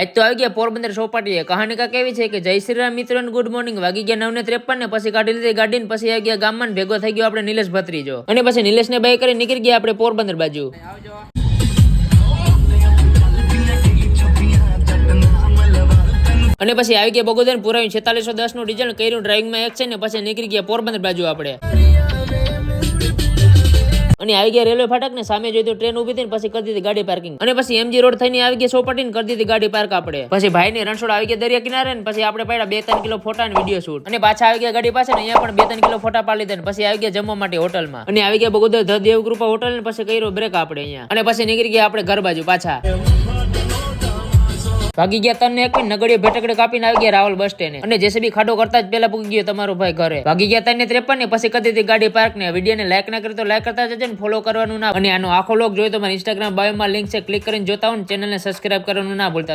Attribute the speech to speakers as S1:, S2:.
S1: આજ તો આવી ગયા પોરબંદર ચોપાટીએ. કહાની કા કેવી છે કે જય શ્રી રામ મિત્રો, ગુડ મોર્નિંગ. વાગી ગયા 9:53 ને પછી કાઢી લીધી ગાડી ને પછી આવી ગયા ગામમાં ને ભેગો થઈ ગયો આપણે નિલેશ ભત્રીજો. અને પછી નિલેશ ને બાય કરી નીકળી ગયા આપણે પોરબંદર બાજુ. અને પછી આવી ગયા બગોદર પુરાવી 4610 નું ડીઝલ કર્યું ડ્રાઇવિંગમાં એક છે ને પછી નીકળી ગયા પોરબંદર બાજુ આપણે. અને આવી ગયા રેલવે ફાટક ને સામે જોઈ તો ટ્રેન ઉભી થઈ પછી કરી દીધી ગાડી પાર્કિંગ. અને પછી એમજી રોડ થઈને આવી ગયા ચોપાટી ને કરી દીધી ગાડી પાર્ક આપણે. પછી ભાઈ ને રણછોડ આવી ગયા દરિયા કિનારે ને પછી આપણે પાડ્યા 2-3 કિલો ફોટા અને વિડીયો શૂટ. અને પાછા આવી ગયા ગાડી પાસે ને અહીંયા પણ 2-3 કિલો ફોટા પાડી લીધા. પછી આવી ગયા જમવા માટે હોટલમાં. અને આવી ગયા બગોદર ધ દેવકૃપા હોટલ ને પછી કર્યો બ્રેક આપણે અહીંયા. અને પછી નીકળી ગયા આપણે ઘર બાજુ પાછા. ભાગી ગયા તને એક નગડીઓ ભેટકડે કાપીને આવી ગયા રાવલ બસ સ્ટેન્ડ. અને જેસીબી ખાડો કરતા જ પેલા પૂગી ગયો તમારો ભાઈ ઘરે. ભાગી ગયા 3:53 ને પછી કરી દીધી ગાડી પાર્ક ને. વિડીયો ને લાઈક ના કરી તો લાઈક કરતા જજો ને ફોલો કરવાનું ના. અને આનો આખો લોક જોઈ તો મારા ઇન્સ્ટાગ્રામ બાયો માં લિંક છે, ક્લિક કરીને જોતા હો ને ચેનલ ને સબસ્ક્રાઇબ કરવાનું ના ભૂલતા.